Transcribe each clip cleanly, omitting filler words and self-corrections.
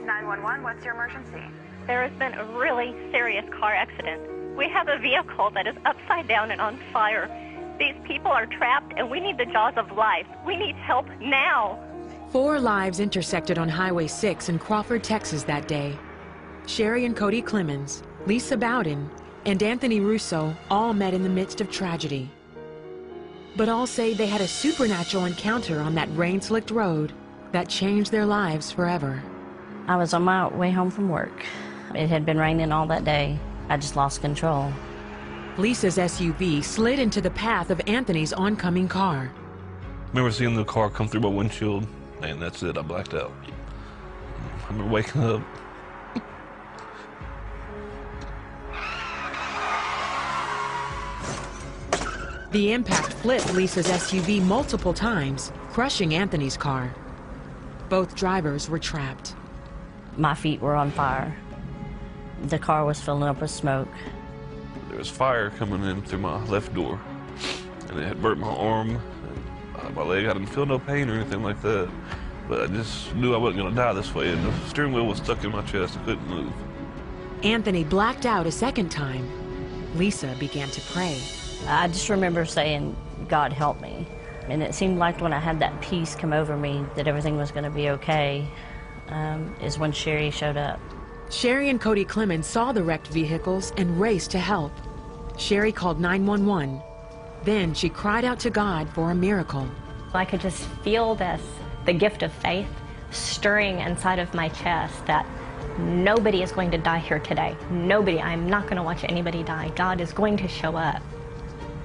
911, what's your emergency? There has been a really serious car accident. We have a vehicle that is upside down and on fire. These people are trapped, and we need the jaws of life. We need help now. 4 lives intersected on Highway 6 in Crawford, Texas that day. Sherry and Cody Clemens, Lisa Bowden, and Anthony Russo all met in the midst of tragedy. But all say they had a supernatural encounter on that rain-slicked road that changed their lives forever. I was on my way home from work. It had been raining all that day. I just lost control. Lisa's SUV slid into the path of Anthony's oncoming car. I remember seeing the car come through my windshield, and that's it, I blacked out. I remember waking up. The impact flipped Lisa's SUV multiple times, crushing Anthony's car. Both drivers were trapped. My feet were on fire. The car was filling up with smoke. There was fire coming in through my left door, and it had burnt my arm, and my leg. I didn't feel no pain or anything like that, but I just knew I wasn't going to die this way, and the steering wheel was stuck in my chest. I couldn't move. Anthony blacked out a second time. Lisa began to pray. I just remember saying, God help me. And it seemed like when I had that peace come over me that everything was going to be okay, is when Sherry showed up. Sherry and Cody Clemens saw the wrecked vehicles and raced to help. Sherry called 911. Then she cried out to God for a miracle. I could just feel this, the gift of faith, stirring inside of my chest that nobody is going to die here today. Nobody. I'm not going to watch anybody die. God is going to show up.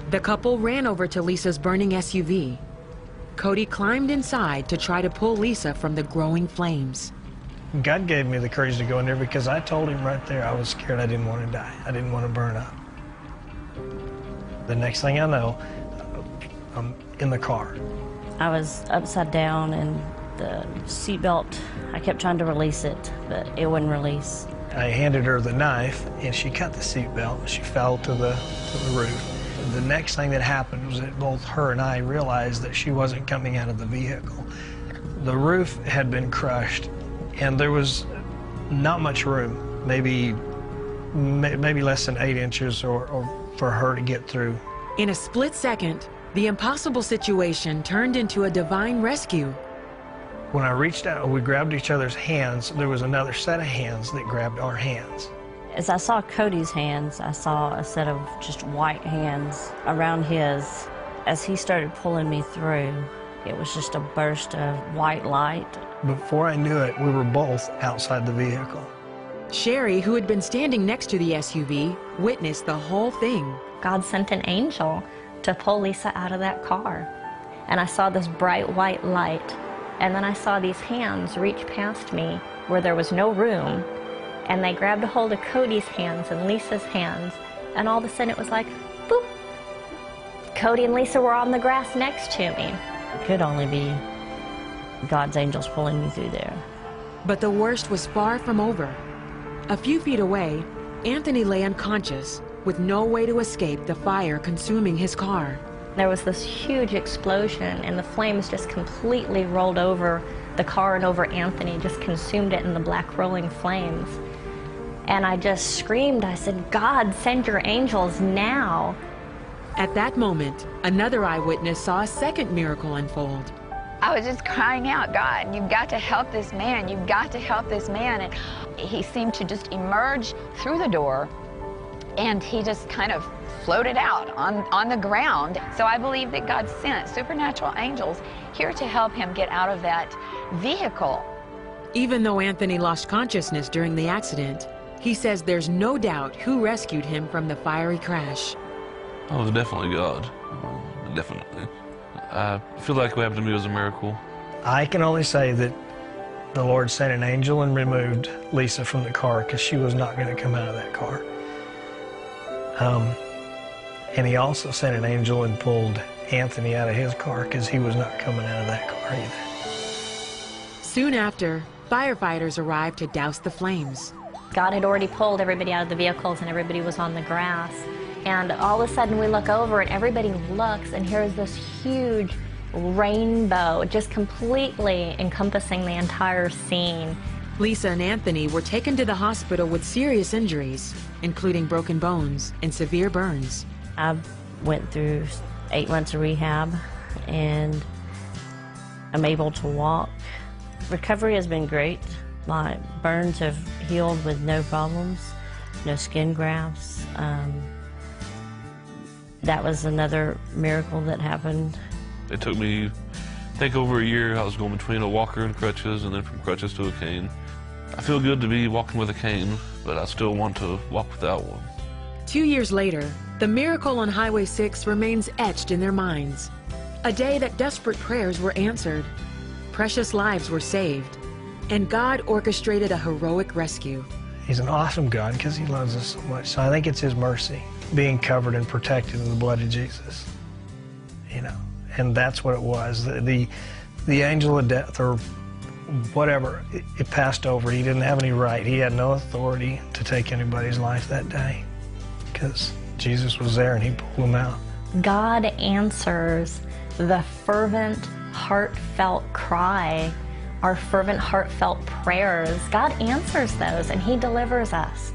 The couple ran over to Lisa's burning SUV. Cody climbed inside to try to pull Lisa from the growing flames. God gave me the courage to go in there because I told him right there I was scared. I didn't want to die. I didn't want to burn up. The next thing I know, I'm in the car. I was upside down, and the seatbelt, I kept trying to release it, but it wouldn't release. I handed her the knife, and she cut the seatbelt. She fell to the roof. The next thing that happened was that both her and I realized that she wasn't coming out of the vehicle. The roof had been crushed, and there was not much room, maybe less than 8 inches or for her to get through. In a split second, the impossible situation turned into a divine rescue. When I reached out, we grabbed each other's hands. There was another set of hands that grabbed our hands. As I saw Cody's hands, I saw a set of just white hands around his. As he started pulling me through, it was just a burst of white light. Before I knew it, we were both outside the vehicle. Sherry, who had been standing next to the SUV, witnessed the whole thing. God sent an angel to pull Lisa out of that car. And I saw this bright white light. And then I saw these hands reach past me where there was no room. And they grabbed a hold of Cody's hands and Lisa's hands. And all of a sudden it was like, boop. Cody and Lisa were on the grass next to me. It could only be God's angels pulling me through there. But the worst was far from over. A few feet away, Anthony lay unconscious, with no way to escape the fire consuming his car. There was this huge explosion, and the flames just completely rolled over the car and over Anthony, just consumed it in the black rolling flames. And I just screamed. I said, God, send your angels now. At that moment, another eyewitness saw a second miracle unfold. I was just crying out, God, you've got to help this man. You've got to help this man. And he seemed to just emerge through the door, and he just kind of floated out on the ground. So I believe that God sent supernatural angels here to help him get out of that vehicle. Even though Anthony lost consciousness during the accident, he says there's no doubt who rescued him from the fiery crash. Oh, it was definitely God. Definitely. I feel like what happened to me was a miracle. I can only say that the Lord sent an angel and removed Lisa from the car because she was not going to come out of that car. And he also sent an angel and pulled Anthony out of his car because he was not coming out of that car either. Soon after, firefighters arrived to douse the flames. God had already pulled everybody out of the vehicles, and everybody was on the grass. And all of a sudden we look over, and everybody looks, and here's this huge rainbow just completely encompassing the entire scene. Lisa and Anthony were taken to the hospital with serious injuries, including broken bones and severe burns. I went through 8 months of rehab, and I'm able to walk. Recovery has been great. My burns have healed with no problems, no skin grafts. That was another miracle that happened. It took me, I think, over a year. I was going between a walker and crutches, and then from crutches to a cane. I feel good to be walking with a cane, but I still want to walk without one. 2 years later, the miracle on Highway 6 remains etched in their minds. A day that desperate prayers were answered, precious lives were saved, and God orchestrated a heroic rescue. He's an awesome God because he loves us so much. So I think it's his mercy, being covered and protected in the blood of Jesus. You know, and that's what it was. The angel of death, or whatever, it passed over. He didn't have any right. He had no authority to take anybody's life that day because Jesus was there and he pulled him out. God answers the fervent, heartfelt cry, our fervent, heartfelt prayers. God answers those and he delivers us.